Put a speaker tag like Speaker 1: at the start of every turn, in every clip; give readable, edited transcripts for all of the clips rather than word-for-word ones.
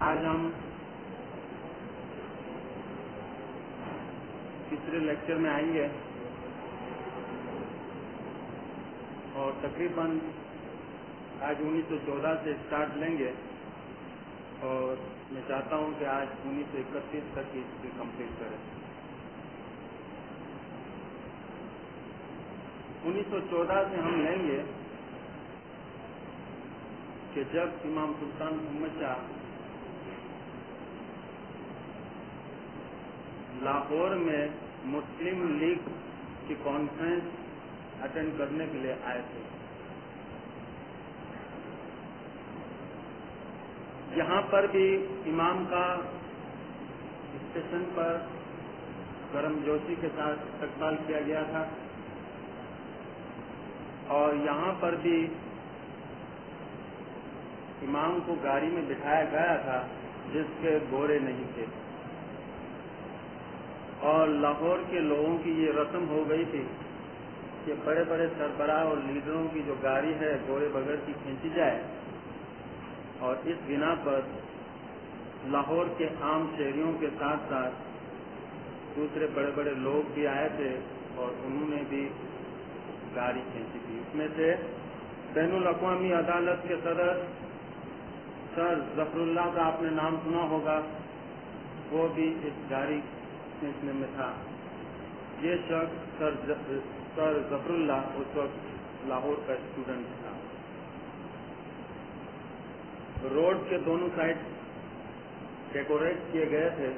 Speaker 1: آج ہم تیسرے لیکچر میں آئیں گے اور تقریباً آج 1914 سے اسٹارٹ لیں گے اور میں چاہتا ہوں کہ آج 1931 تک اس کی کمپلیٹ کریں۔ 1914 سے ہم لیں گے کہ جب امام سلطان محمد شاہ لاہور میں مسلم لیگ کی کانفرنس اٹینڈ کرنے کے لیے آئے تھے۔ یہاں پر بھی امام کا اسٹیشن پر گرم جوشی کے ساتھ استقبال کیا گیا تھا اور یہاں پر بھی امام کو گاڑی میں بٹھایا گیا تھا جس کے گھوڑے نہیں تھے، اور لاہور کے لوگوں کی یہ رسم ہو گئی تھی کہ بڑے بڑے سربراہ اور لیڈروں کی جو گاڑی ہے گھوڑے بغیر کی کھینچی جائے، اور اس بنا پر لاہور کے عام شہریوں کے ساتھ ساتھ دوسرے بڑے بڑے لوگ بھی آئے تھے اور انہوں نے بھی گاڑی کھینچی تھی۔ اس میں سے بین الاقوامی عدالت کے صدر سر ظفر اللہ کا آپ نے نام سنا ہوگا، وہ بھی اس گاڑی کھینچنے میں تھا۔ یہ شخص سر ظفر اللہ اس وقت لاہور کا اسٹوڈنٹ تھا۔ روڈ کے دونوں سائڈ ڈیکوریٹ کیے گئے تھے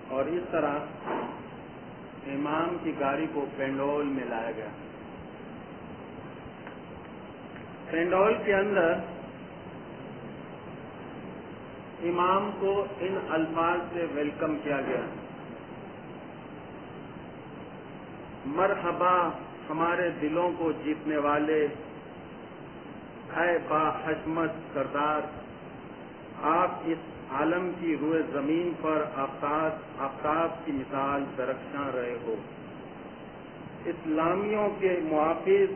Speaker 1: اور اس طرح امام کی گاڑی کو پینڈول میں لایا گیا۔ پینڈول کے اندر امام کو ان الفاظ سے ویلکم کیا گیا: مرحبا ہمارے دلوں کو جیتنے والے، اے با حشمت سردار، آپ اس عالم کی روئے زمین پر آفتاب کی مثال درخشاں رہے ہو۔ اسلامیوں کے محافظ،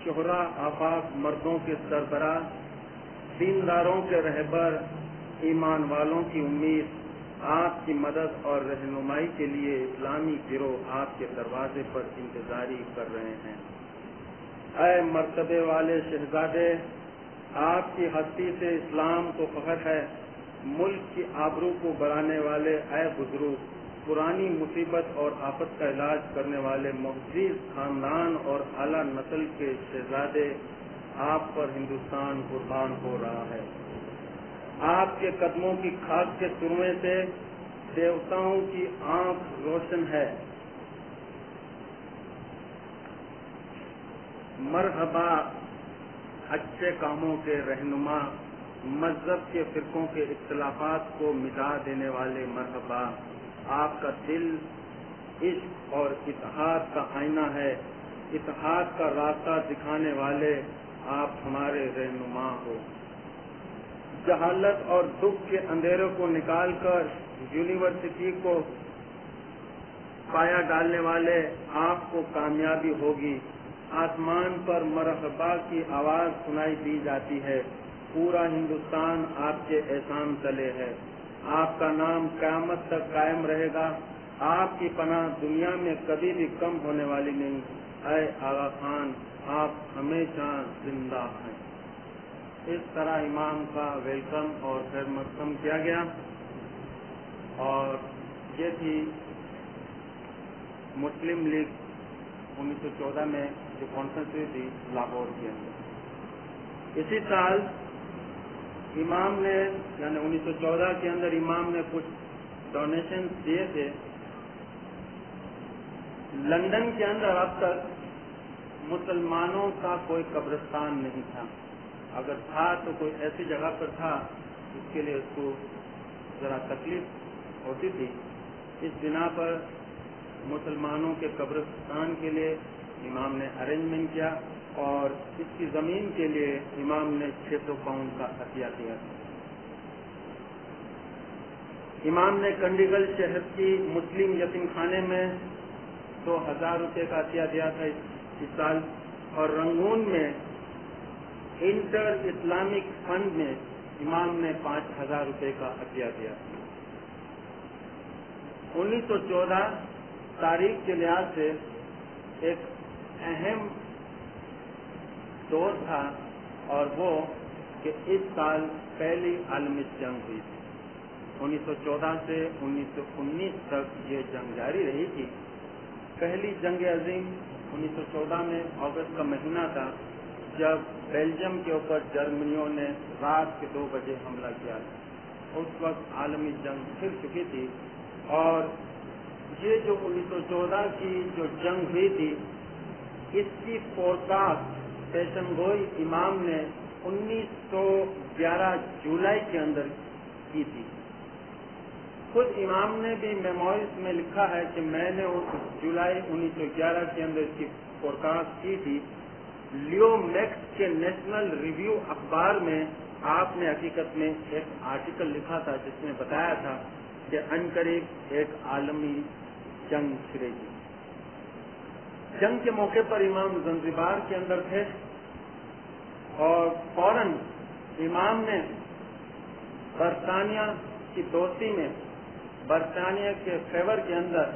Speaker 1: شہرا آفاق مردوں کے سربراہ، دینداروں کے رہبر، ایمان والوں کی امید، آپ کی مدد اور رہنمائی کے لیے اسلامی گروہ آپ کے دروازے پر انتظاری کر رہے ہیں۔ اے مرتبے والے شہزادے، آپ کی ہستی سے اسلام کو فخر ہے۔ ملک کی آبرو کو بڑھانے والے اے بزرگ، پرانی مصیبت اور آفت کا علاج کرنے والے معزز خاندان اور اعلیٰ نسل کے شہزادے، آپ پر ہندوستان قربان ہو رہا ہے۔ آپ کے قدموں کی خاک کے سرمے سے دیوتاؤں کی آنکھ روشن ہے۔ مرحبا اچھے کاموں کے رہنما، مذہب کے فرقوں کے اختلافات کو مٹا دینے والے، مرحبا آپ کا دل عشق اور اتحاد کا آئینہ ہے، اتحاد کا راستہ دکھانے والے آپ ہمارے رہنما ہو۔ جہالت اور دکھ کے اندھیروں کو نکال کر یونیورسٹی کو پایا ڈالنے والے آپ کو کامیابی ہوگی۔ آسمان پر مرحبا کی آواز سنائی دی جاتی ہے، پورا ہندوستان آپ کے احسان تلے ہے۔ آپ کا نام قیامت تک قائم رہے گا، آپ کی پناہ دنیا میں کبھی بھی کم ہونے والی نہیں۔ اے آغا خان، آپ ہمیشہ زندہ ہیں۔ اس طرح امام کا ویلکم اور خیر مقدم کیا گیا، اور یہ تھی مسلم لیگ 1914 میں جو کانفرنس ہوئی تھی لاہور کے اندر۔ اسی سال امام نے یعنی 1914 کے اندر امام نے کچھ ڈونیشن دیے تھے۔ لندن کے اندر اب تک مسلمانوں کا کوئی قبرستان نہیں تھا، اگر تھا تو کوئی ایسی جگہ پر تھا جس کے لیے اس کو ذرا تکلیف ہوتی تھی۔ اس بنا پر مسلمانوں کے قبرستان کے لیے امام نے ارینجمنٹ کیا اور اس کی زمین کے لیے امام نے 600 پاؤنڈ کا عطیہ دیا تھا۔ امام نے کنڈی گل شہر کی مسلم یتیم خانے میں 2,000 روپے کا عطیہ دیا تھا اس سال، اور رنگون میں انٹر اسلامک فنڈ میں امام نے 5,000 روپے کا عطیہ دیا۔ 1914 تاریخ کے لحاظ سے ایک اہم دور تھا، اور وہ کہ اس سال پہلی عالمی جنگ ہوئی تھی۔ 1914 سے 1919 تک یہ جنگ جاری رہی تھی۔ پہلی جنگ عظیم 1914 میں اگست کا مہینہ تھا، جب بیلجیم کے اوپر جرمنیوں نے رات کے 2 بجے حملہ کیا۔ اس وقت عالمی جنگ چھڑ چکی تھی، اور یہ جو 1914 کی جو جنگ ہوئی تھی، اس کی فورکاسٹ پیشن گوئی امام نے 1911 جولائی کے اندر کی تھی۔ خود امام نے بھی میموریز میں لکھا ہے کہ میں نے جولائی 1911 کے اندر اس کی فورکاسٹ کی تھی۔ لیو میکس کے نیشنل ریویو اخبار میں آپ نے حقیقت میں ایک آرٹیکل لکھا تھا جس میں بتایا تھا کہ عنقریب ایک عالمی جنگ چھڑے گی۔ جنگ کے موقع پر امام زنزبار کے اندر تھے، اور فوراً امام نے برطانیہ کی دوستی میں برطانیہ کے فیور کے اندر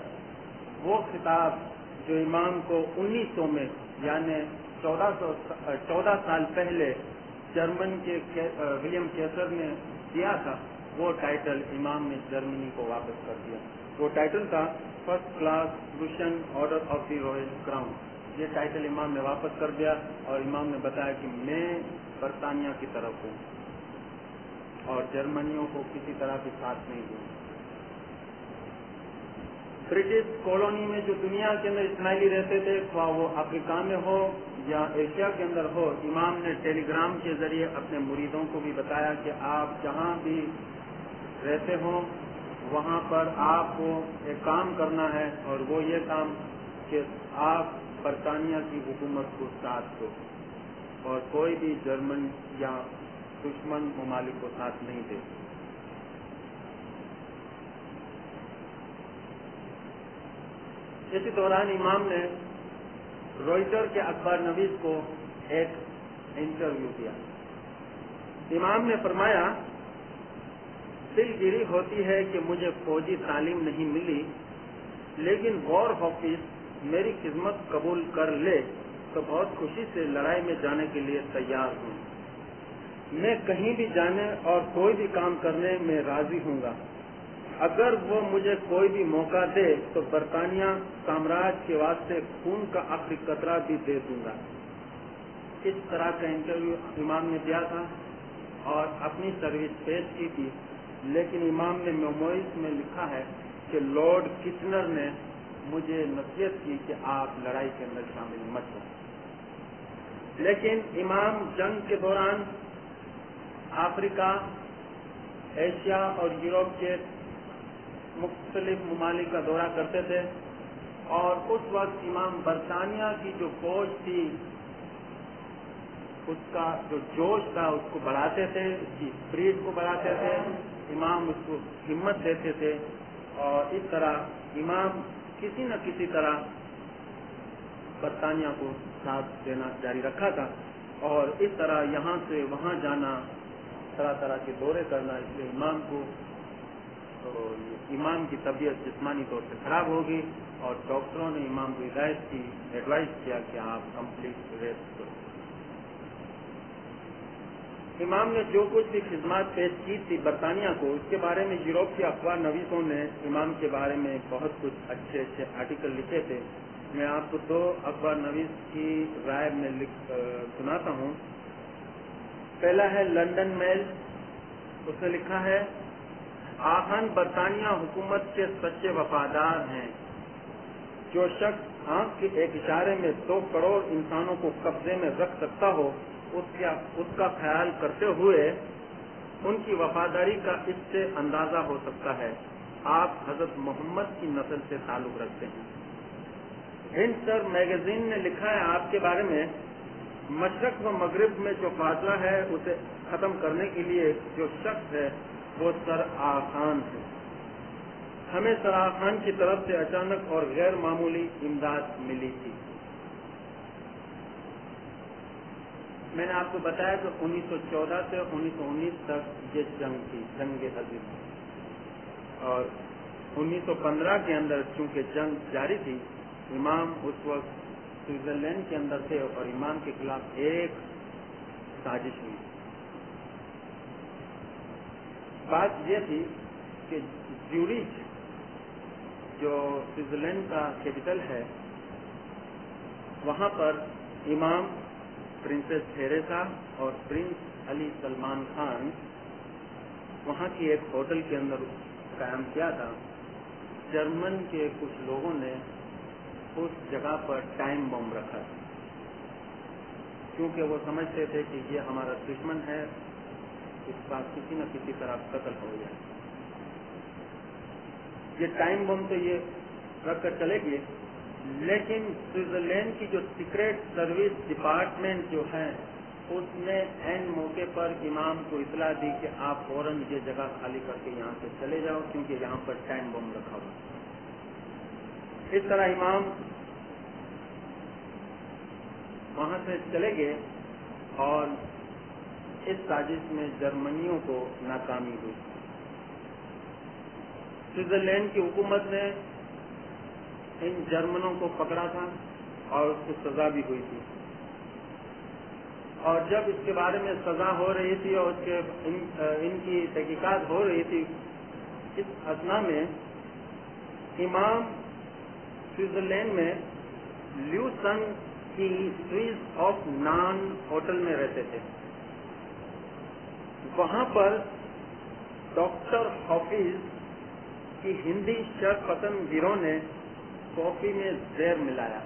Speaker 1: وہ خطاب جو امام کو 1900 میں یعنی 14 سال پہلے جرمن کے ولیم کیسر نے دیا تھا، وہ ٹائٹل امام نے جرمنی کو واپس کر دیا۔ وہ ٹائٹل تھا first class پروشین order of the Royal crown. یہ ٹائٹل امام نے واپس کر دیا، اور امام نے بتایا کہ میں برطانیہ کی طرف ہوں اور جرمنیوں کو کسی طرح بھی ساتھ نہیں دوں۔ برٹش کالونی میں جو دنیا کے اندر اسماعیلی رہتے تھے، خواہ وہ افریقہ میں ہو یا ایشیا کے اندر ہو، امام نے ٹیلی گرام کے ذریعے اپنے مریدوں کو بھی بتایا کہ آپ جہاں بھی رہتے ہوں وہاں پر آپ کو ایک کام کرنا ہے، اور وہ یہ کام کہ آپ برطانیہ کی حکومت کو ساتھ دو اور کوئی بھی جرمن یا دشمن ممالک کو ساتھ نہیں دے۔ اسی دوران امام نے روئٹر کے اخبار نویس کو ایک انٹرویو دیا۔ امام نے فرمایا، دل گیری ہوتی ہے کہ مجھے فوجی تعلیم نہیں ملی، لیکن وار آفس میری خدمت قبول کر لے تو بہت خوشی سے لڑائی میں جانے کے لیے تیار ہوں۔ میں کہیں بھی جانے اور کوئی بھی کام کرنے میں راضی ہوں گا۔ اگر وہ مجھے کوئی بھی موقع دے تو برطانیہ سامراج کے واسطے خون کا آخری قطرہ بھی دے دوں گا۔ اس طرح کا انٹرویو امام نے دیا تھا اور اپنی سروس پیش کی تھی، لیکن امام نے میموریز میں لکھا ہے کہ لارڈ کچنر نے مجھے نصیحت کی کہ آپ لڑائی کے اندر شامل مت ہوں۔ لیکن امام جنگ کے دوران افریقہ، ایشیا اور یورپ کے مختلف ممالک کا دورہ کرتے تھے، اور اس وقت امام برطانیہ کی جو فوج تھی اس کا جو جوش تھا اس کو بڑھاتے تھے، اس کی اسپرٹ کو بڑھاتے تھے، امام اس کو ہمت دیتے تھے، اور اس طرح امام کسی نہ کسی طرح برطانیہ کو ساتھ دینا جاری رکھا تھا، اور اس طرح یہاں سے وہاں جانا، طرح طرح کے دورے کرنا، اس لیے امام کی طبیعت جسمانی طور سے خراب ہوگی، اور ڈاکٹروں نے امام کو ایڈوائز کیا کہ آپ کمپلیٹ ریسٹ کرو۔ امام نے جو کچھ بھی خدمات پیش کی تھی برطانیہ کو، اس کے بارے میں یورپ کے اخبار نویسوں نے امام کے بارے میں بہت کچھ اچھے اچھے آرٹیکل لکھے تھے۔ میں آپ کو 2 اخبار نویس کی رائے میں سناتا ہوں۔ پہلا ہے لنڈن میل، اس نے لکھا ہے، آخان برطانیہ حکومت کے سچے وفادار ہیں۔ جو شخص آنکھ کے ایک اشارے میں 2 کروڑ انسانوں کو قبضے میں رکھ سکتا ہو، اس کا خیال کرتے ہوئے ان کی وفاداری کا اس سے اندازہ ہو سکتا ہے۔ آپ حضرت محمد کی نسل سے تعلق رکھتے ہیں۔ ہنٹر میگزین نے لکھا ہے آپ کے بارے میں، مشرق و مغرب میں جو فاصلہ ہے اسے ختم کرنے کے لیے جو شخص ہے وہ سر آخان ہے۔ ہمیں سر آخان کی طرف سے اچانک اور غیر معمولی امداد ملی تھی۔ میں نے آپ کو بتایا کہ 1914 سے 1919 تک یہ جنگ تھی، جنگ عظیم، اور 1915 کے اندر چونکہ جنگ جاری تھی، امام اس وقت سوئٹزرلینڈ کے اندر تھے اور امام کے خلاف ایک سازش ہوئی۔ بات یہ تھی کہ زیورخ جو سوئٹزرلینڈ کا کیپٹل ہے، وہاں پر امام، پرنسس تھیریسا اور پرنس علی سلمان خان وہاں کی ایک ہوٹل کے اندر قیام کیا تھا۔ جرمن کے کچھ لوگوں نے اس جگہ پر ٹائم بم رکھا تھا، کیونکہ وہ سمجھتے تھے کہ یہ ہمارا دشمن ہے، اس کا کسی نہ کسی طرح قتل ہو جائے۔ یہ ٹائم بم تو یہ رکھ کر چلے گئے، لیکن سوئٹزرلینڈ کی جو سیکریٹ سروس ڈپارٹمنٹ جو ہے، اس نے این موقع پر امام کو اطلاع دی کہ آپ فوراً یہ جگہ خالی کر کے یہاں سے چلے جاؤ، کیونکہ یہاں پر ٹائم بم رکھا ہوا۔ اس طرح امام وہاں سے چلے گئے اور اس سازش میں جرمنیوں کو ناکامی ہوئی۔ سوئٹزرلینڈ کی حکومت نے ان جرمنوں کو پکڑا تھا اور اس کو سزا بھی ہوئی تھی، اور جب اس کے بارے میں سزا ہو رہی تھی اور ان کی تحقیقات ہو رہی تھی، اس اثنا میں امام سوئٹزرلینڈ میں لیوسن کی سوئس آف نان ہوٹل میں رہتے تھے۔ وہاں پر ڈاکٹر حافظ کی ہندی شرط پسند گروہ نے کافی میں زہر ملایا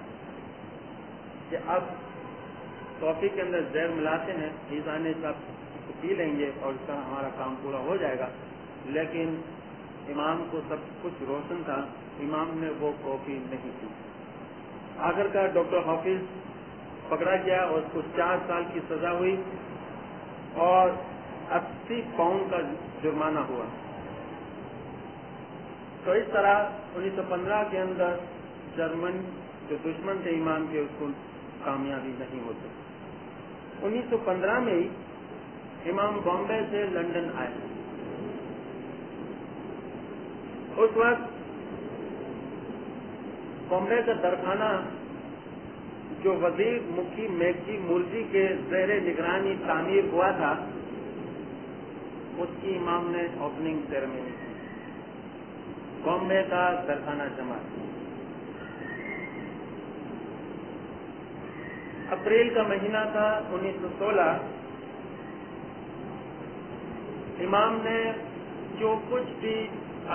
Speaker 1: کہ اب کافی کے اندر زہر ملاتے ہیں، ایزانے صاحب پی لیں گے اور اس طرح ہمارا کام پورا ہو جائے گا۔ لیکن امام کو سب کچھ روشن تھا، امام نے وہ کافی نہیں پی۔ آخرکار ڈاکٹر حافظ پکڑا گیا اور اس کو 4 سال کی سزا ہوئی اور 80 پاؤنڈ کا جرمانہ ہوا۔ تو اس طرح 1915 کے اندر جرمن جو دشمن تھے امام کے، اس کو کامیابی نہیں ہوتی۔ 1915 میں ہی امام بامبے سے لندن آئے۔ اس وقت بامبے کا درخانہ جو وزیر مکھی میگجی مورجی کے زیر نگرانی تعمیر ہوا تھا، اس کی امام نے اوپننگ سیریمنی کی۔ بامبے کا درخانہ جماعت اپریل کا مہینہ تھا 1916۔ امام نے جو کچھ بھی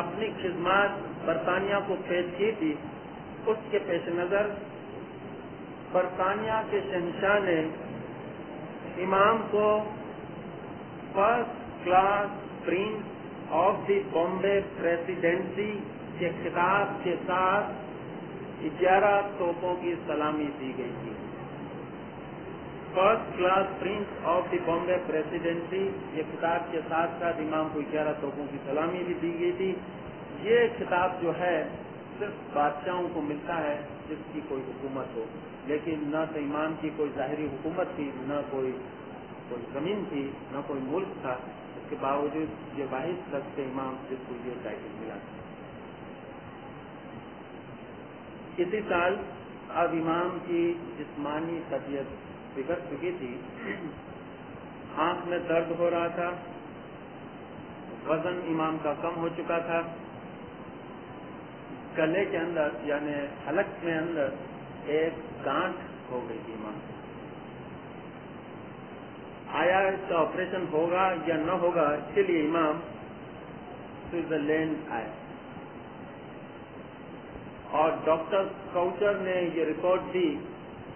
Speaker 1: اپنی خدمات برطانیہ کو پیش کی تھی، اس کے پیش نظر برطانیہ کے شہنشاہ نے امام کو first class prince of the Bombay presidency کے خطاب کے ساتھ 11 توپوں کی سلامی دی گئی تھی۔ First class prince of the Bombay presidency یہ خطاب کے ساتھ ساتھ امام کو 11 توپوں کی سلامی بھی دی گئی تھی۔ یہ خطاب جو ہے صرف بادشاہوں کو ملتا ہے جس کی کوئی حکومت ہو، لیکن نہ تو امام کی کوئی ظاہری حکومت تھی، نہ کوئی زمین تھی، نہ کوئی ملک تھا۔ اس کے باوجود یہ واحد شخص تھے امام جس کو یہ ٹائٹل ملا۔ اسی سال اب امام کی جسمانی طبیعت بگڑ چکی تھی، آنکھ میں درد ہو رہا تھا، وزن امام کا کم ہو چکا تھا، گلے کے اندر یعنی حلق میں اندر ایک گانٹھ ہو گئی تھی امام۔ آیا اس کا آپریشن ہوگا یا نہ ہوگا، اس کے لیے امام سوئٹزرلینڈ آئے اور ڈاکٹر کاؤچر نے یہ رپورٹ دی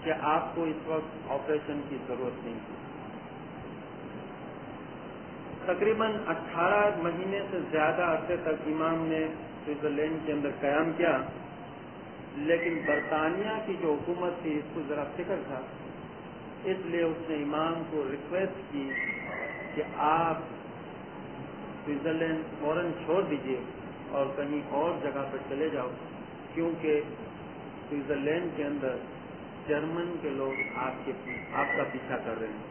Speaker 1: کہ آپ کو اس وقت آپریشن کی ضرورت نہیں ہے۔ تقریباً 18 مہینے سے زیادہ عرصے تک امام نے سوئٹزرلینڈ کے اندر قیام کیا، لیکن برطانیہ کی جو حکومت تھی اس کو ذرا فکر تھا، اس لیے اس نے امام کو ریکویسٹ کی کہ آپ سوئٹزرلینڈ فوراً چھوڑ دیجیے اور کہیں اور جگہ پر چلے جاؤ، کیونکہ سوئٹزرلینڈ کے اندر جرمن کے لوگ آپ کا پیچھا کر رہے ہیں۔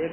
Speaker 1: 1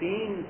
Speaker 1: 3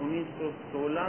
Speaker 1: 1916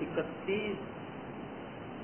Speaker 1: 31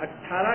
Speaker 1: 18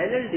Speaker 1: LLD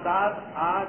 Speaker 1: 7-8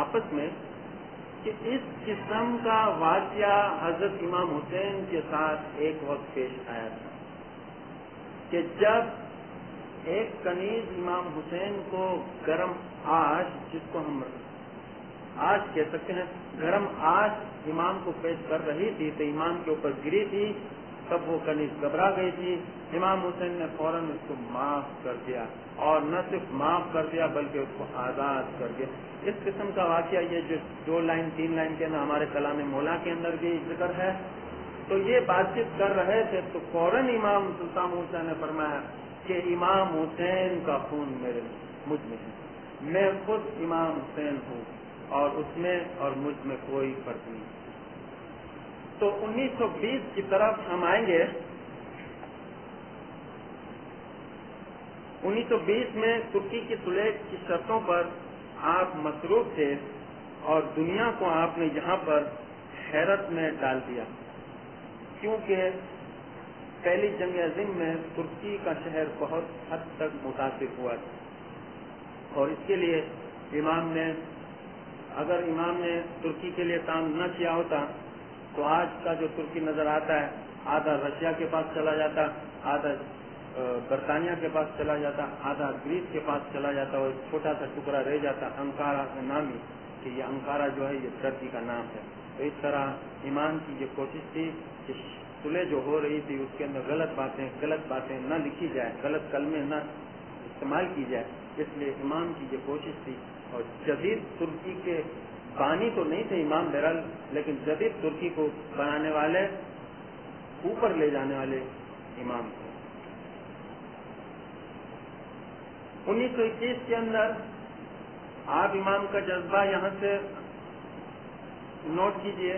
Speaker 1: آپس میں کہ اس قسم کا واقعہ حضرت امام حسین کے ساتھ ایک وقت پیش آیا تھا کہ جب ایک کنیز امام حسین کو گرم آش، جس کو ہم آج کہہ سکتے ہیں، گرم آج امام کو پیش کر رہی تھی تو امام کے اوپر گری تھی، تب وہ کنیز گھبرا گئی تھی. امام حسین نے فوراً اس کو معاف کر دیا، اور نہ صرف معاف کر دیا بلکہ اس کو آزاد کر دیا. اس قسم کا واقعہ یہ جو 2 لائن 3 لائن کے اندر ہمارے کلام مولا کے اندر بھی ذکر ہے. تو یہ بات چیت کر رہے تھے تو فوراً امام سلطان موسیٰ نے فرمایا کہ امام حسین کا خون مجھ میں ہے، میں خود امام حسین ہوں اور اس میں اور مجھ میں کوئی فرق نہیں. تو 1920 کی طرف ہم آئیں گے. 1920 میں ترکی کی صلح کی شرطوں پر آپ مصروف تھے اور دنیا کو آپ نے یہاں پر حیرت میں ڈال دیا، کیونکہ پہلی جنگ عظیم میں ترکی کا شہر بہت حد تک متاثر ہوا تھا، اور اس کے لیے اگر امام نے ترکی کے لیے کام نہ کیا ہوتا تو آج کا جو ترکی نظر آتا ہے آدھا رشیا کے پاس چلا جاتا، آدھا برطانیہ کے پاس چلا جاتا، آدھا گریس کے پاس چلا جاتا، اور چھوٹا سا ٹکڑا رہ جاتا انکارا کا نام ہی، کہ یہ انکارا جو ہے یہ ترکی کا نام ہے. تو اس طرح امام کی یہ کوشش تھی کہ صلح جو ہو رہی تھی اس کے اندر غلط باتیں نہ لکھی جائے، غلط کلمے نہ استعمال کی جائے. اس لیے امام کی یہ کوشش تھی. اور جدید ترکی کے بانی تو نہیں تھے امام بہرحال، لیکن جدید ترکی کو بنانے والے، اوپر لے جانے والے امام تھے. 1921 کے اندر آپ امام کا جذبہ یہاں سے نوٹ کیجئے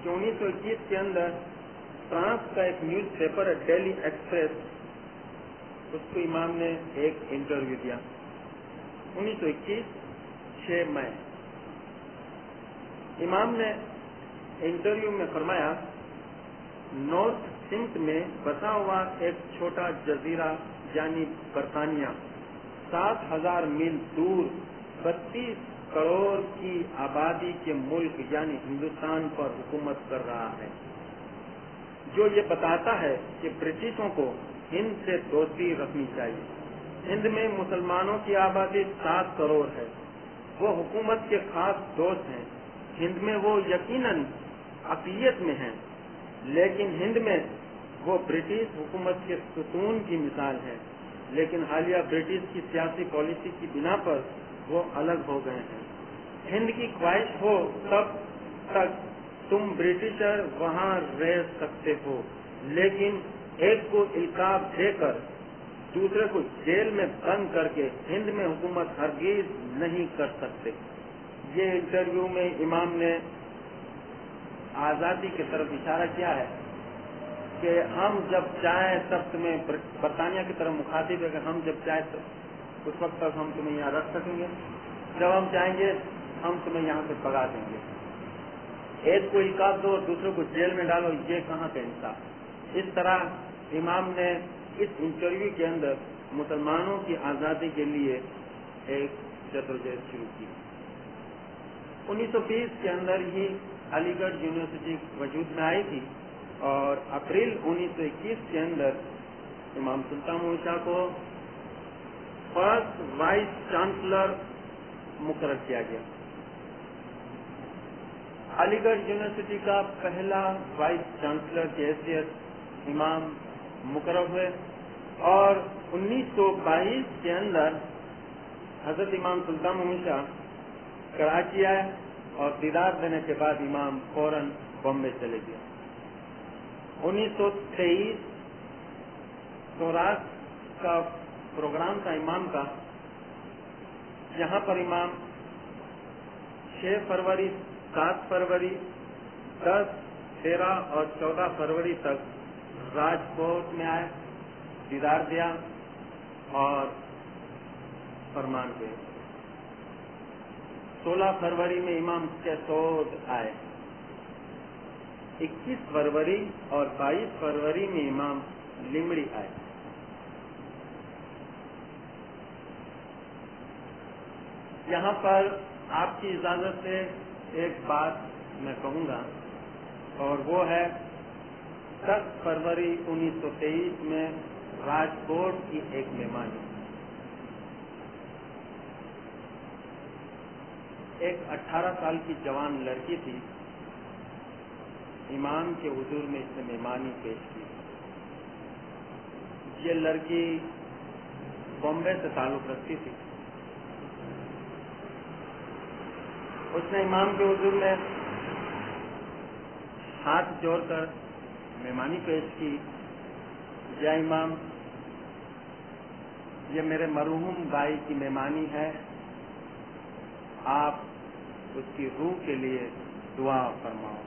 Speaker 1: کہ 1921 کے اندر فرانس کا ایک نیوز پیپر ہے ڈیلی ایکسپریس، اس کو امام نے ایک انٹرویو دیا. 1921 6 مئی امام نے انٹرویو میں فرمایا، نارتھ سمت میں بسا ہوا ایک چھوٹا جزیرہ یعنی برطانیہ 7,000 میل دور 32 کروڑ کی آبادی کے ملک یعنی ہندوستان پر حکومت کر رہا ہے، جو یہ بتاتا ہے کہ برٹشوں کو ہند سے دوستی رکھنی چاہیے. ہند میں مسلمانوں کی آبادی 7 کروڑ ہے، وہ حکومت کے خاص دوست ہیں. ہند میں وہ یقیناً اقلیت میں ہیں، لیکن ہند میں وہ برٹش حکومت کے ستون کی مثال ہے، لیکن حالیہ برٹش کی سیاسی پالیسی کی بنا پر وہ الگ ہو گئے ہیں. ہند کی خواہش ہو تب تک تم برٹشر وہاں رہ سکتے ہو، لیکن ایک کو القاب دے کر دوسرے کو جیل میں بند کر کے ہند میں حکومت ہرگز نہیں کر سکتے. یہ انٹرویو میں امام نے آزادی کی طرف اشارہ کیا ہے کہ ہم جب چاہیں تب تمہیں، برطانیہ کی طرف مخاطب ہے کہ ہم جب چاہیں اس وقت تک ہم تمہیں یہاں رکھ سکیں گے، جب ہم چاہیں گے ہم تمہیں یہاں سے بھگا دیں گے. ایک کو القاب دو اور دوسرے کو جیل میں ڈالو، یہ کہاں کا انصاف. اس طرح امام نے اس انٹرویو کے اندر مسلمانوں کی آزادی کے لیے ایک جدوجہد شروع کی. 1920 کے اندر ہی علی گڑھ یونیورسٹی وجود میں آئی تھی، اور اپریل 1921 کے اندر امام سلطان موسیٰ کو فرسٹ وائس چانسلر مقرر کیا گیا. علی گڑھ یونیورسٹی کا پہلا وائس چانسلر کی حیثیت امام مقرر ہوئے، اور 1922 کے اندر حضرت امام سلطان موسیٰ کراچی آئے، اور دیدار دینے کے بعد امام فوراً بامبے چلے گئے. 1923 سوراخ کا پروگرام تھا امام کا. یہاں پر امام 6 فروری 7 فروری 10 13 اور 14 فروری تک راجکوٹ میں آئے، دیدار دیا اور فرمان دے. 16 فروری میں امام کیسوٹ آئے. 21 فروری اور 22 فروری میں امام لیمڑی آئے. یہاں پر آپ کی اجازت سے ایک بات میں کہوں گا، اور وہ ہے 10 فروری 1923 میں راجکوٹ کی ایک مہمانی۔ ایک 18 سال کی جوان لڑکی تھی، امام کے حضور میں اس نے مہمانی پیش کی۔ یہ لڑکی بامبے سے تعلق رکھتی تھی۔ اس نے امام کے حضور میں ہاتھ جوڑ کر مہمانی پیش کی، یا امام، یہ میرے مرحوم بھائی کی مہمانی ہے، آپ اس کی روح کے لیے دعا فرماؤ۔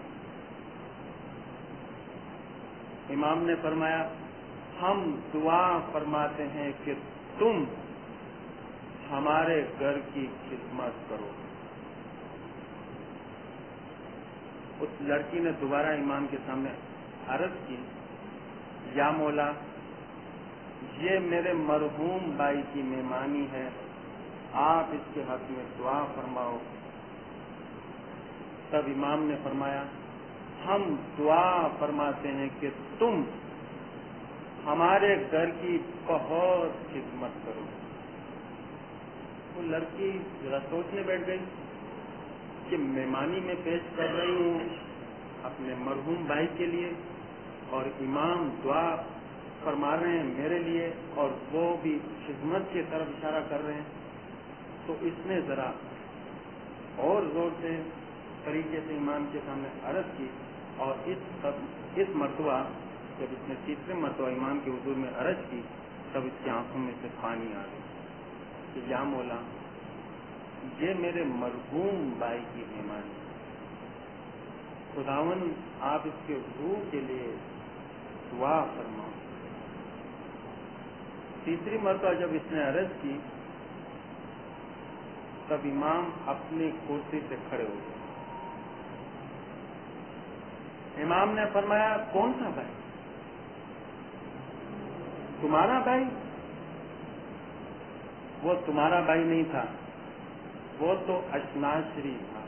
Speaker 1: امام نے فرمایا، ہم دعا فرماتے ہیں کہ تم ہمارے گھر کی خدمت کرو۔ اس لڑکی نے دوبارہ امام کے سامنے عرض کی، یا مولا، یہ میرے مرحوم بھائی کی مہمانی ہے، آپ اس کے حق میں دعا فرماؤ۔ تب امام نے فرمایا، ہم دعا فرماتے ہیں کہ تم ہمارے گھر کی بہت خدمت کرو۔ وہ لڑکی ذرا سوچنے بیٹھ گئی کہ مہمانی میں پیش کر رہی ہوں اپنے مرحوم بھائی کے لیے، اور امام دعا فرما رہے ہیں میرے لیے، اور وہ بھی خدمت کی طرف اشارہ کر رہے ہیں۔ تو اس نے ذرا اور زور سے طریقے سے امام کے سامنے عرض کی، اور اس مرتبہ جب اس نے تیسرے مرتبہ امام کے حضور میں عرض کی، تب اس کی آنکھوں میں سے پانی آ گیا کہ یا مولا، یہ میرے مرحوم بھائی کی مہمانی، خداوند آپ اس کے روح کے لیے دعا فرماؤ۔ تیسری مرتبہ جب اس نے عرض کی، تب امام اپنی کرسی سے کھڑے ہو گئے۔ امام نے فرمایا، کون سا بھائی؟ تمہارا بھائی؟ وہ تمہارا بھائی نہیں تھا، وہ تو اشناشری تھا۔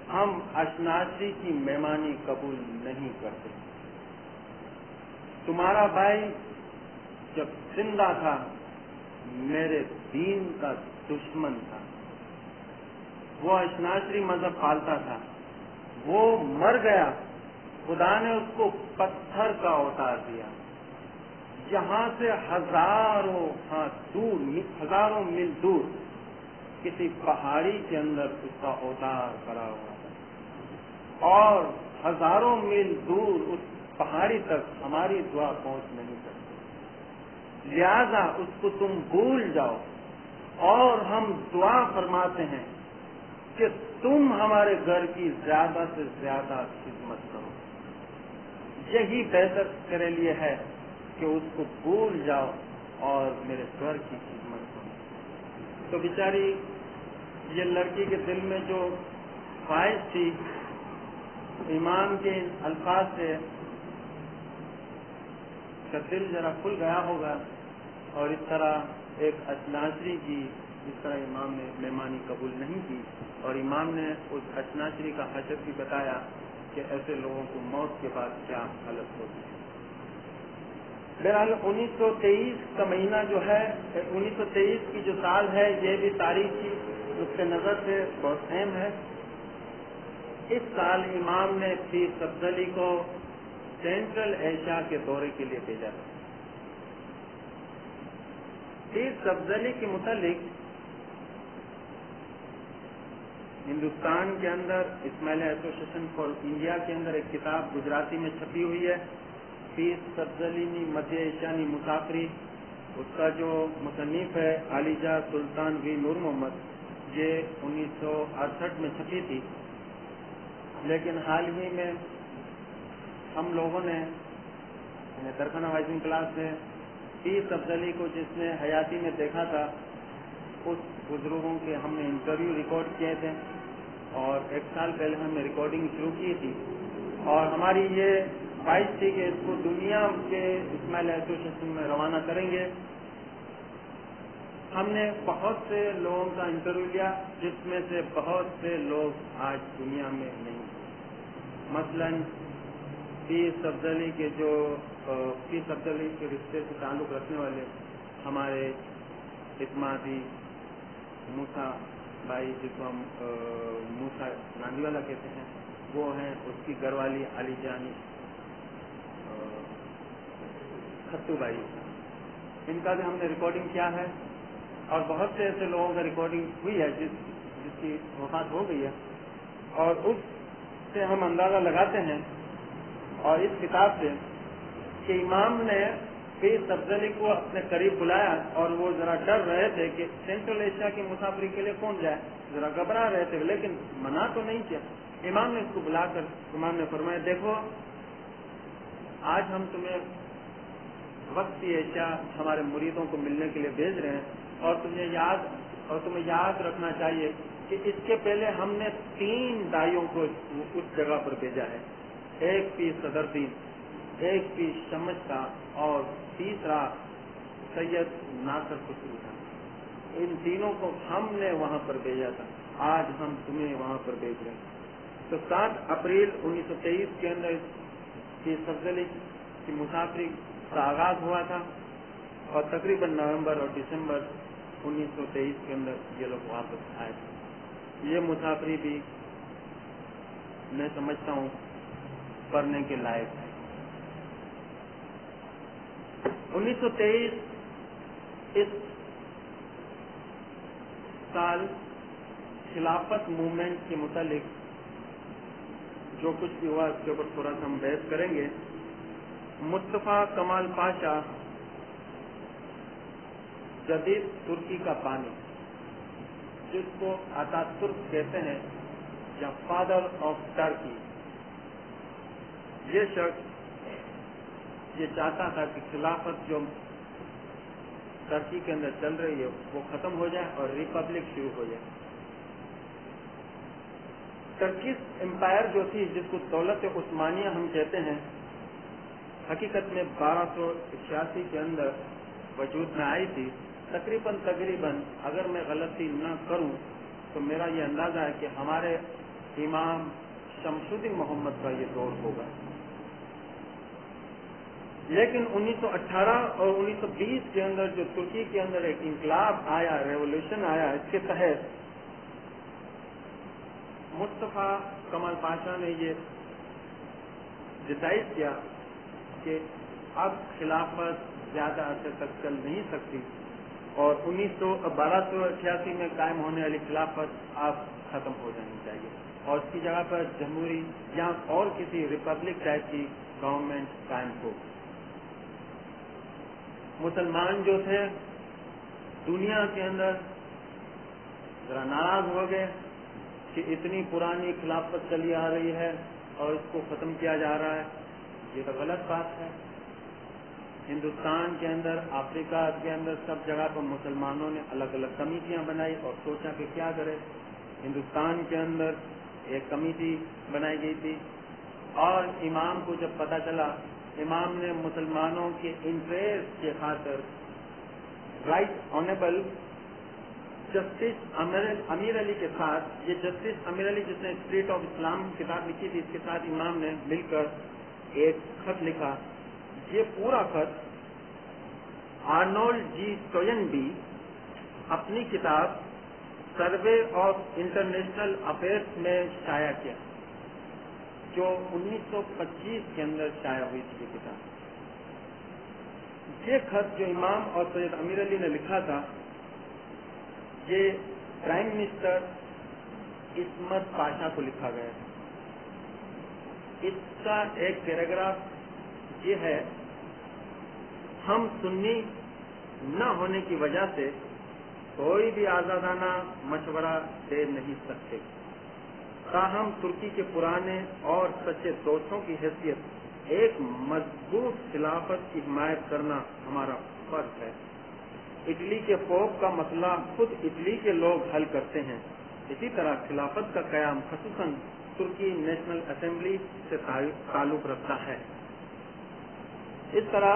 Speaker 1: ہم اشناشری کی مہمانی قبول نہیں کرتے۔ تمہارا بھائی جب زندہ تھا میرے دین کا دشمن تھا، وہ اشناشری مذہب پالتا تھا، وہ مر گیا، خدا نے اس کو پتھر کا اوتار دیا، یہاں سے ہزاروں میل دور کسی پہاڑی کے اندر اس کا اوتار پڑا ہوا تھا، اور ہزاروں میل دور اس پہاڑی تک ہماری دعا پہنچ نہیں سکتی، لہذا اس کو تم بھول جاؤ، اور ہم دعا فرماتے ہیں کہ تم ہمارے گھر کی زیادہ سے زیادہ خدمت کرو۔ یہی بہتر تیرے لیے ہے کہ اس کو بھول جاؤ اور میرے گھر کی خدمت کرو۔ تو بیچاری یہ لڑکی کے دل میں جو خواہش تھی، امام کے الفاظ سے اس کا دل ذرا کھل گیا ہوگا، اور اس طرح ایک اشناشری کی اس طرح امام نے مہمانی قبول نہیں کی، اور امام نے اس اشناشری کا حشر بھی بتایا کہ ایسے لوگوں کو موت کے بعد کیا حالت ہوتی ہے۔ بہرحال 1923 کا مہینہ جو ہے، 1923 کی جو سال ہے، یہ بھی تاریخی نقطہ نظر سے بہت اہم ہے۔ اس سال امام نے پیر سبزلی کو سینٹرل ایشیا کے دورے کے لیے بھیجا تھا۔ پیر سبزلی کے متعلق ہندوستان کے اندر اسماعیلیہ ایسوسیشن فار انڈیا کے اندر ایک کتاب گجراتی میں چھپی ہوئی ہے، پیر سبزلی نی مدھیہ ایشیانی مسافری۔ اس کا جو مصنف ہے عالیجا سلطان وی نور محمد، یہ 1968 میں چھپی تھی، لیکن حال ہی میں ہم لوگوں نے درخانہ وائزنگ کلاس میں پیر سبزلی کو جس نے حیاتی میں دیکھا تھا، اس بزرگوں کے ہم نے انٹرویو ریکارڈ کیے تھے، اور 1 سال پہلے ہم نے ریکارڈنگ شروع کی تھی، اور ہماری یہ خواہش تھی کہ اس کو دنیا کے اسماعیلیہ ایسوسیشن میں روانہ کریں گے۔ ہم نے بہت سے لوگوں کا انٹرویو لیا جس میں سے بہت سے لوگ آج دنیا میں نہیں. مثلاً پیر سبزلی کے پیر سبزلی کے رشتے سے تعلق رکھنے والے ہمارے اعتمادی موسیٰ بھائی، جس کو ہم موسیٰ ناندی والا کہتے ہیں، وہ ہیں. اس کی گھر والی علی جانی کھتو بھائی، ان کا بھی ہم نے ریکارڈنگ کیا ہے. اور بہت سے ایسے لوگوں کا ریکارڈنگ ہوئی ہے جس کی وفات ہو گئی ہے، اور اس سے ہم اندازہ لگاتے ہیں اور اس کتاب سے کہ امام نے پیر سبزلی کو اپنے قریب بلایا اور وہ ذرا ڈر رہے تھے کہ سینٹرل ایشیا کی مسافری کے لیے کون جائے، ذرا گھبرا رہے تھے، لیکن منع تو نہیں کیا. امام نے اس کو بلا کر امام نے فرمایا، دیکھو آج ہم تمہیں وقتی ایشیا ہمارے مریدوں کو ملنے کے لیے بھیج رہے ہیں، اور تمہیں یاد رکھنا چاہیے کہ اس کے پہلے ہم نے 3 دائیوں کو اس جگہ پر بھیجا ہے. ایک پیر صدر دین، ایک پیر شمس کا، اور تیسرا سید ناصر خسرو تھا. ان تینوں کو ہم نے وہاں پر بھیجا تھا، آج ہم تمہیں وہاں پر بھیج رہے ہیں. تو 7 اپریل 1923 کے اندر پیر سبزلی کی مسافری کا آغاز ہوا تھا، اور تقریباً نومبر اور دسمبر 1923 کے اندر یہ لوگ واپس آئے تھے. یہ مسافری بھی میں سمجھتا ہوں پڑھنے کے لائق ہے. 1923 اس سال خلافت موومنٹ کے متعلق جو کچھ بھی ہوا اس کے اوپر تھوڑا سا ہم بحث کریں گے. مصطفیٰ کمال پاشا جدید ترکی کا بانی، جس کو آتا ترک کہتے ہیں یا فادر آف ٹرکی، یہ شخص یہ چاہتا تھا کہ خلافت جو ترکی کے اندر چل رہی ہے وہ ختم ہو جائے اور ریپبلک شروع ہو جائے. ترکش امپائر جو تھی، جس کو دولت عثمانیہ ہم کہتے ہیں، حقیقت میں 1286 کے اندر وجود میں آئی تھی. تقریباً اگر میں غلطی نہ کروں تو میرا یہ اندازہ ہے کہ ہمارے امام شمس الدین محمد کا یہ دور ہوگا. لیکن 1918 اور 1920 کے اندر جو ترکی کے اندر ایک انقلاب آیا، ریولوشن آیا، اس کے تحت مصطفیٰ کمال پاشا نے یہ ڈسائڈ کیا کہ اب خلافت زیادہ عرصے تک چل نہیں سکتی، اور 1288 میں قائم ہونے والی خلافت اب ختم ہو جانی چاہیے، اور اس کی جگہ پر جمہوری یا اور کسی ریپبلک ٹائپ کی گورنمنٹ قائم ہو. مسلمان جو تھے دنیا کے اندر ذرا ناراض ہو گئے کہ اتنی پرانی خلافت چلی آ رہی ہے اور اس کو ختم کیا جا رہا ہے. یہ تو غلط بات ہے. ہندوستان کے اندر، افریقہ کے اندر سب جگہ پر مسلمانوں نے الگ الگ کمیٹیاں بنائی اور سوچا کہ کیا کرے. ہندوستان کے اندر ایک کمیٹی بنائی گئی تھی، اور امام کو جب پتہ چلا، امام نے مسلمانوں کے انٹریسٹ کے خاطر رائٹ آنریبل جسٹس امیر علی کے ساتھ، یہ جسٹس امیر علی جس نے اسٹریٹ آف اسلام کتاب لکھی تھی، اس کے ساتھ امام نے مل کر ایک خط لکھا. یہ پورا خط آرنولڈ جی ٹوینبی اپنی کتاب سروے آف انٹرنیشنل افیئرس میں شائع کیا، جو 1925 کے اندر شائع ہوئی تھی. یہ کتاب، یہ خط جو امام اور سید امیر علی نے لکھا تھا، یہ پرائم منسٹر عصمت پاشا کو لکھا گیا ہے. اس کا ایک پیراگراف یہ ہے: ہم سنی نہ ہونے کی وجہ سے کوئی بھی آزادانہ مشورہ دے نہیں سکتے، تاہم ترکی کے پرانے اور سچے دوستوں کی حیثیت ایک مضبوط خلافت کی حمایت کرنا ہمارا فرض ہے. اٹلی کے پوپ کا مسئلہ خود اٹلی کے لوگ حل کرتے ہیں، اسی طرح خلافت کا قیام خصوصاً ترکی نیشنل اسمبلی سے تعلق رکھتا ہے. اس طرح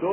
Speaker 1: 2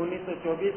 Speaker 1: 1924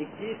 Speaker 1: 21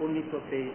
Speaker 1: 1923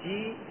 Speaker 1: GCVO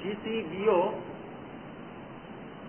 Speaker 1: GCVO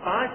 Speaker 1: 5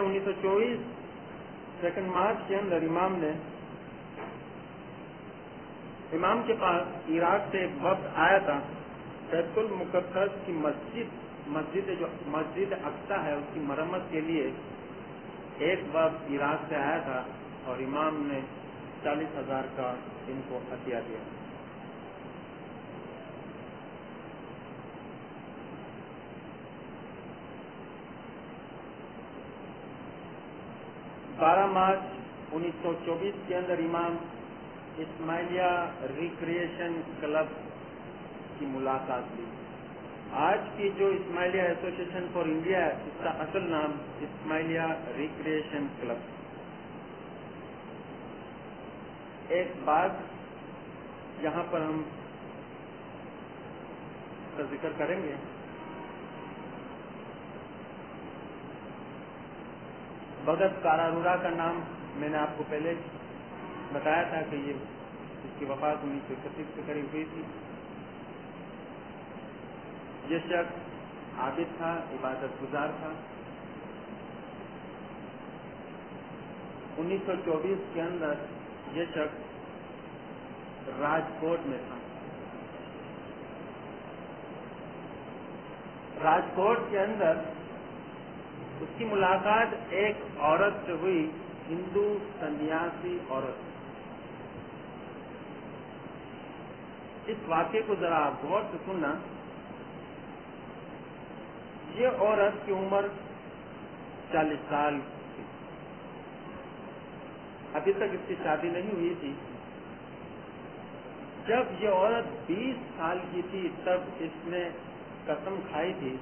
Speaker 1: 1924 2 مارچ کے اندر امام کے پاس عراق سے ایک وفد آیا تھا. بیت المقدس کی مسجد اقصی ہے اس کی مرمت کے لیے ایک وفد عراق سے آیا تھا اور امام نے 40,000 کا ان کو عطیہ دیا. مارچ 1924 کے اندر امام اسماعیلیہ ریکریشن کلب کی ملاقات لی. آج کی جو اسماعیلیہ ایسوسیشن فار انڈیا ہے اس کا اصل نام اسماعیلیہ ریکریشن کلب. ایک بات یہاں پر ہم کا ذکر کریں گے. بھگت کارارورا کا نام میں نے آپ کو پہلے بتایا تھا کہ یہ اس کی وفات 1931 کے قریب ہوئی تھی. یہ شخص عابد تھا, عبادت گزار تھا. 1924 کے اندر یہ شخص راجکوٹ میں تھا. راجکوٹ کے اندر اس کی ملاقات ایک عورت سے ہوئی, ہندو سنیاسی عورت. اس واقعے کو ذرا آپ غور سے سننا. یہ عورت کی عمر 40 سال تھی. ابھی تک اس کی شادی نہیں ہوئی تھی. جب یہ عورت 20 سال کی تھی تب اس نے قسم کھائی تھی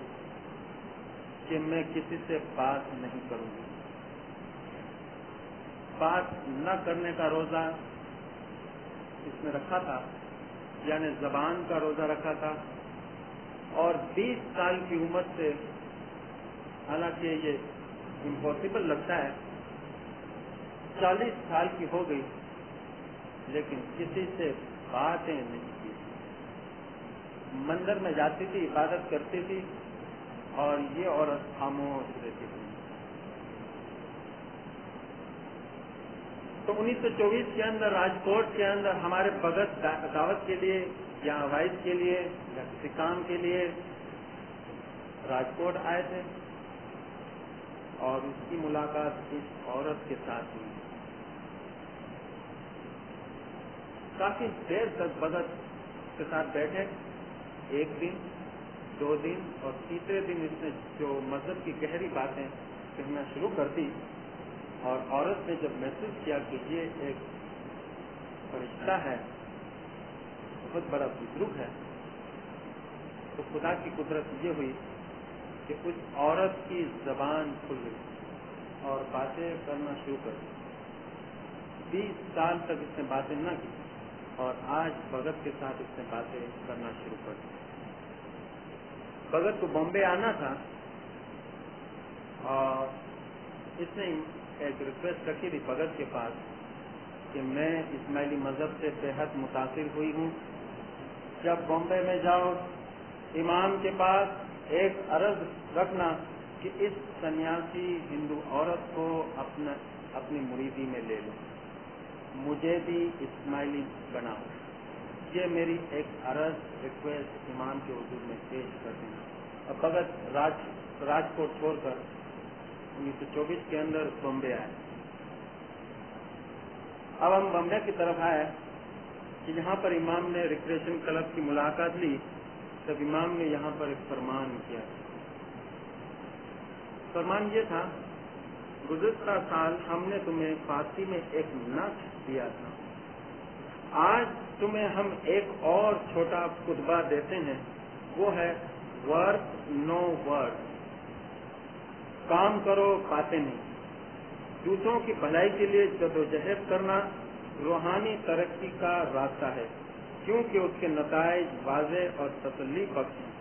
Speaker 1: کہ میں کسی سے بات نہیں کروں گی. بات نہ کرنے کا روزہ اس نے رکھا تھا, یعنی زبان کا روزہ رکھا تھا. اور 20 سال کی عمر سے, حالانکہ یہ امپاسبل لگتا ہے, 40 سال کی ہو گئی لیکن کسی سے باتیں نہیں کی. مندر میں جاتی تھی, عبادت کرتی تھی اور یہ عورت خاموش رہتی تھی. تو 1924 کے اندر راجکوٹ کے اندر ہمارے بھگت دعوت کے لیے یا وائز کے لیے یا کسی کام کے لیے راجکوٹ آئے تھے اور اس کی ملاقات اس عورت کے ساتھ ہوئی. کافی دیر تک بھگت کے ساتھ بیٹھے. 1 دن, 2 دن اور تیسرے دن اس نے جو مذہب کی گہری باتیں کہنا شروع کر دی. اور عورت نے جب محسوس کیا کہ یہ ایک فرشتہ ہے, بہت بڑا بزرگ ہے, تو خدا کی قدرت یہ ہوئی کہ اس عورت کی زبان کھل گئی اور باتیں کرنا شروع کر دی. 20 سال تک اس نے باتیں نہ کی اور آج بھگت کے ساتھ اس نے باتیں کرنا شروع کر دی. بھگت کو بامبے آنا تھا اور اس نے ایک ریکویسٹ رکھی تھی بھگت کے پاس کہ میں اسماعیلی مذہب سے بے حد متاثر ہوئی ہوں. جب بامبے میں جاؤ امام کے پاس ایک عرض رکھنا کہ اس سنیاسی ہندو عورت کو اپنی مریدی میں لے لو, مجھے بھی اسماعیلی بناؤ. یہ میری ایک عرض ریکویسٹ امام کے حضور میں پیش کر دینا. اب بھگت راجکوٹ چھوڑ کر 1924 کے اندر بامبے آئے. اب ہم بامبے کی طرف آئے کہ یہاں پر امام نے ریکریشن کلب کی ملاقات لی. تب امام نے یہاں پر ایک فرمان کیا. فرمان یہ تھا, گزشتہ سال ہم نے تمہیں فارسی میں ایک نقش دیا تھا, آج تمہیں ہم ایک اور چھوٹا خطبہ دیتے ہیں. وہ ہے ورک نو ورڈ, کام کرو باتیں نہیں. دوسروں کی بھلائی کے لیے جدوجہد کرنا روحانی ترقی کا راستہ ہے, کیونکہ اس کے نتائج واضح اور تسلی بخش ہیں.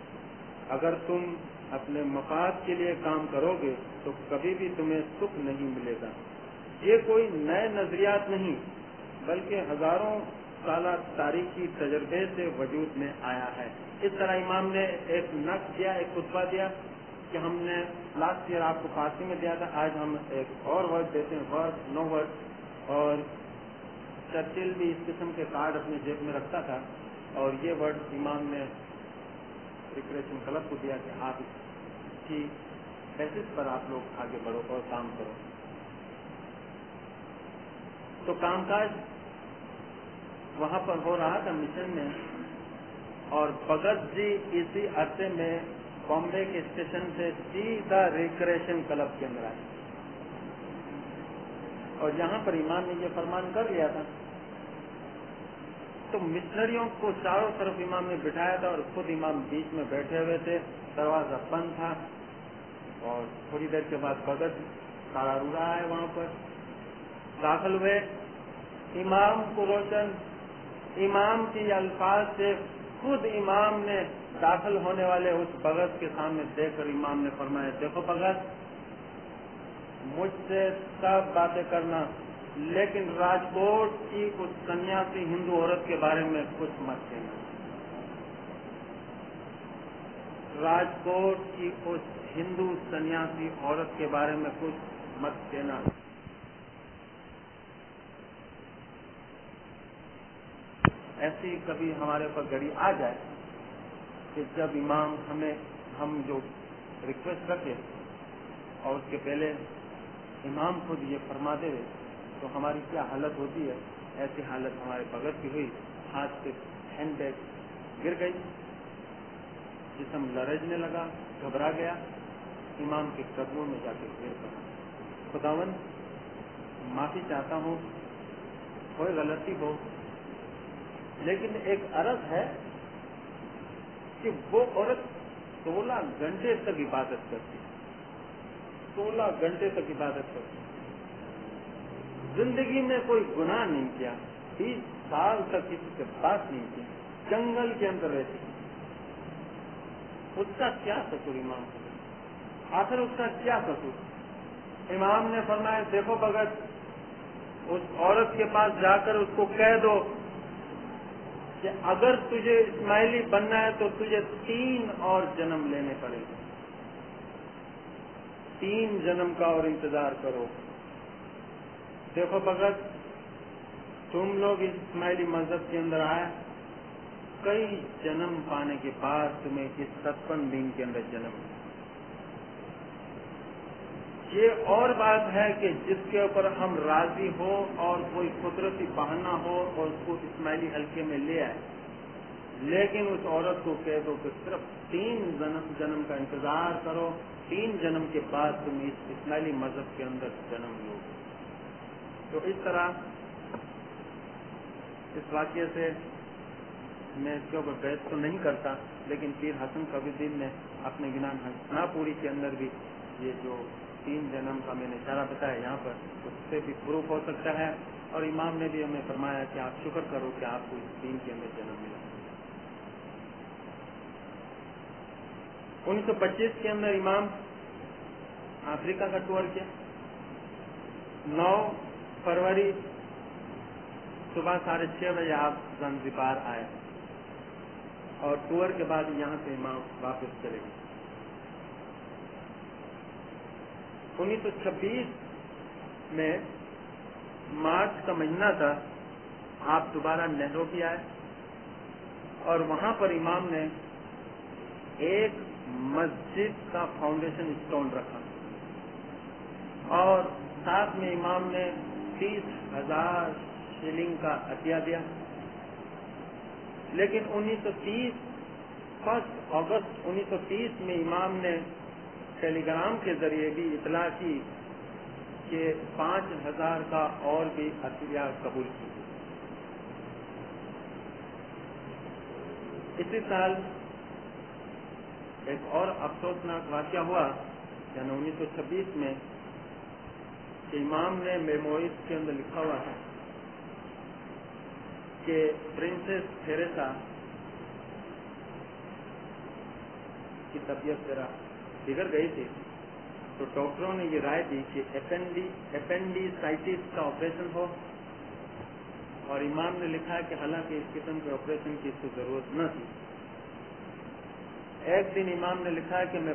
Speaker 1: اگر تم اپنے مفاد کے لیے کام کرو گے تو کبھی بھی تمہیں سکھ نہیں ملے گا. یہ کوئی نئے نظریات نہیں بلکہ ہزاروں سالہ تاریخی تجربے سے وجود میں آیا ہے. اس طرح امام نے ایک نقش دیا, ایک خطبہ دیا کہ ہم نے لاسٹ ایئر آپ کو فارسی میں دیا تھا، آج ہم ایک اور ورڈ دیتے ہیں، ورڈ نو ورڈ، اور چرچل بھی اس قسم کے کارڈ اپنے جیب میں رکھتا تھا، اور یہ ورڈ امام نے ریکریشن کلب کو دیا کہ آپ اس کی بیسس پر آپ لوگ آگے بڑھو اور کام کرو. تو کام کاج وہاں پر ہو رہا تھا مشن میں، اور بھگت جی اسی عرصے میں بامبے کے اسٹیشن سے سیدھا ریکریشن کلب کے اندر آئے، اور یہاں پر امام نے یہ فرمان کر لیا تھا. تو مشنریوں کو چاروں طرف امام نے بٹھایا تھا، اور خود امام بیچ میں بیٹھے ہوئے تھے، دروازہ بند تھا، اور تھوڑی دیر کے بعد بھگت تالا رہا ہے وہاں پر داخل ہوئے. امام کو روشن امام کی الفاظ سے خود امام نے داخل ہونے والے اس بھگت کے سامنے دیکھ کر امام نے فرمایا، دیکھو بھگت، مجھ سے سب باتیں کرنا، لیکن راجکوٹ کی اس سنیاسی ہندو عورت کے بارے میں کچھ مت کہنا. راجکوٹ کی اس ہندو سنیاسی عورت کے بارے میں کچھ مت کہنا. ایسی کبھی ہمارے اوپر گھڑی آ جائے کہ جب امام ہم جو ریکویسٹ رکھے اور اس کے پہلے امام خود یہ فرما دے تو ہماری کیا حالت ہوتی ہے. ایسی حالت ہمارے بھگت کی ہوئی. ہاتھ سے ہینڈ بیگ گر گئی، جسم لرزنے لگا، گھبرا گیا، امام کے قدموں میں جا کے گر پڑا. خداوند معافی چاہتا ہوں، کوئی غلطی ہو، لیکن ایک عرض ہے کہ وہ عورت 16 گھنٹے تک عبادت کرتی، 16 گھنٹے تک عبادت کرتی، زندگی میں کوئی گناہ نہیں کیا، 20 سال تک کسی سے بات نہیں کی، جنگل کے اندر رہتی. اس کا کیا قصور امام کو؟ آخر اس کا کیا قصور؟ امام نے فرمایا، دیکھو بھگت، اس عورت کے پاس جا کر اس کو کہہ دو کہ اگر تجھے اسماعیلی بننا ہے تو تجھے 3 اور جنم لینے پڑیں گے، 3 جنم کا اور انتظار کرو. دیکھو بھگت، تم لوگ اس اسماعیلی مذہب کے اندر آئے، کئی جنم پانے کے بعد تمہیں اس 57 دن کے اندر جنم ملا. یہ اور بات ہے کہ جس کے اوپر ہم راضی ہو اور کوئی قدرتی بہانہ ہو اور اس کو اسماعیلی حلقے میں لے آئے، لیکن اس عورت کو کہہ دو کہ صرف 3 جنم کا انتظار کرو، 3 جنم کے بعد تم اس اسماعیلی مذہب کے اندر جنم لو. تو اس طرح اس واقعے سے میں اس کے اوپر بحث تو نہیں کرتا، لیکن پیر حسن کبیر الدین نے اپنے گناہ حسنا پوری کے اندر بھی یہ جو 3 جنم کا میں نے اشارہ بتایا یہاں پر، اس سے بھی پروف ہو سکتا ہے. اور امام نے بھی ہمیں فرمایا کہ آپ شکر کرو کہ آپ کو اس 3 کے اندر جنم ملا. 1925 کے اندر امام افریقہ کا ٹور کیا. 9 فروری صبح 6:30 بجے آپ زنزبار آئے، اور ٹور کے بعد یہاں سے امام واپس چلے گئے. 1926 میں مارچ کا مہینہ تھا، آپ دوبارہ نیروبی آئے، اور وہاں پر امام نے ایک مسجد کا فاؤنڈیشن اسٹون رکھا، اور ساتھ میں امام نے 30,000 شلنگ کا عطیہ دیا. لیکن 1 اگست 1930 میں امام نے ٹیلی گرام کے ذریعے بھی اطلاع کی کہ 5,000 کا اور بھی عطیہ قبول کی. اسی سال ایک اور افسوسناک واقعہ ہوا، یعنی 1926 میں، کہ امام نے میموریز کے اندر لکھا ہوا ہے کہ پرنسس تھیریسا کی طبیعت ذرا بگڑ گئی تھی، تو ڈاکٹروں نے یہ رائے دی کہ اپینڈیسائٹس کا آپریشن ہو، اور امام نے لکھا ہے کہ حالانکہ اس قسم کے آپریشن کی تو ضرورت نہ تھی. ایک دن امام نے لکھا ہے کہ میں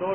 Speaker 1: 2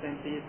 Speaker 1: 37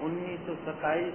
Speaker 1: 1927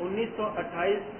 Speaker 1: 1928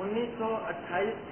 Speaker 1: 1928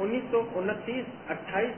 Speaker 1: 1929 28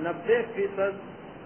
Speaker 1: 90%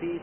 Speaker 1: 30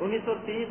Speaker 1: 1930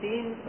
Speaker 1: 3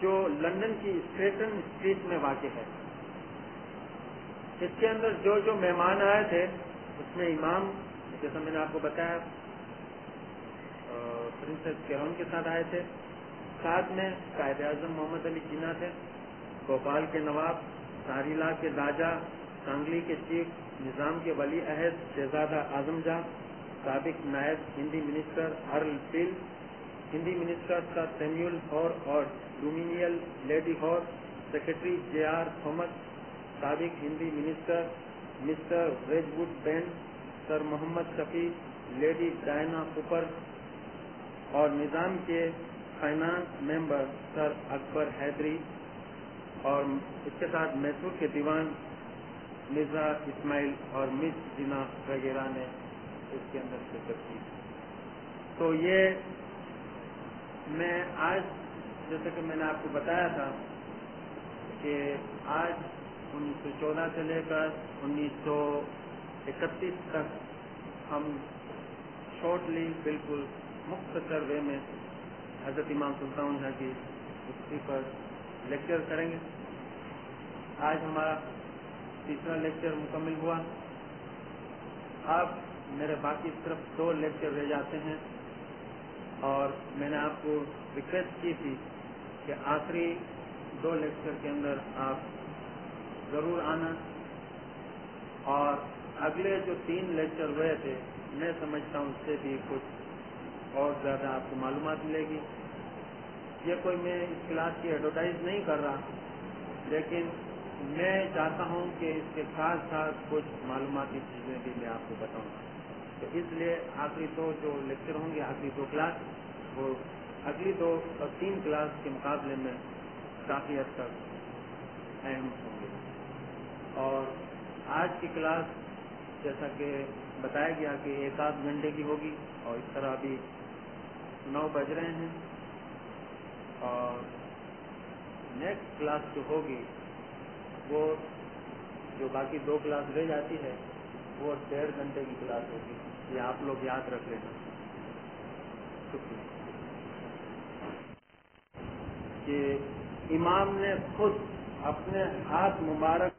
Speaker 1: جو لندن کی اسٹریٹن اسٹریٹ میں واقع ہے. اس کے اندر جو مہمان آئے تھے اس میں امام، جیسا میں نے آپ کو بتایا، پرنسس کیرون کے ساتھ آئے تھے. ساتھ میں قائد اعظم محمد علی جناح تھے، بھوپال کے نواب، ساریلا کے راجا، سانگلی کے چیف نظام کے ولی عہد شہزادہ اعظم جاں، سابق نائب ہندی منسٹر ارل پل، ہندی منسٹر سر سیمیول ہور اور ڈومینیل lady Hoare, secretary J R Thomas, سابق ہندی منسٹر مسٹر ویج وڈ Benn, sir Muhammad Shafi, lady Diana Cooper اور نظام کے فائنانس ممبر سر اکبر حیدری، اور اس کے ساتھ میسور کے دیوان مرزا اسماعیل اور مس جنا وغیرہ نے اس کے اندر شرکت کی. تو یہ میں آج، جیسے کہ میں نے آپ کو بتایا تھا کہ آج 1914 سے لے کر 1931 تک ہم شارٹلی، بالکل مختصر وے میں حضرت امام سلطان اللہ کی ہسٹری پر لیکچر کریں گے. آج ہمارا تیسرا لیکچر مکمل ہوا. اب میرے باقی صرف 2 لیکچر رہ جاتے ہیں، اور میں نے آپ کو ریکویسٹ کی تھی کہ آخری 2 لیکچر کے اندر آپ ضرور آنا، اور اگلے جو 3 لیکچر ہوئے تھے میں سمجھتا ہوں اس سے بھی کچھ اور زیادہ آپ کو معلومات ملے گی. یہ کوئی میں اس کلاس کی ایڈورٹائز نہیں کر رہا، لیکن میں چاہتا ہوں کہ اس کے ساتھ ساتھ کچھ معلوماتی چیزیں بھی میں آپ کو بتاؤں. تو اس لیے آخری 2 جو لیکچر ہوں گے، آخری 2 کلاس، وہ اگلی 2 اور 3 کلاس کے مقابلے میں کافی حد تک اہم ہوں گے. اور آج کی کلاس جیسا کہ بتایا گیا کہ 1 گھنٹے کی ہوگی، اور اس طرح ابھی 9 بج رہے ہیں، اور نیکسٹ کلاس جو ہوگی وہ جو باقی 2 کلاس رہ جاتی ہے وہ 1.5 گھنٹے کی کلاس ہوگی. یہ آپ لوگ یاد رکھ لینا. شکریہ. کہ امام نے خود اپنے ہاتھ مبارک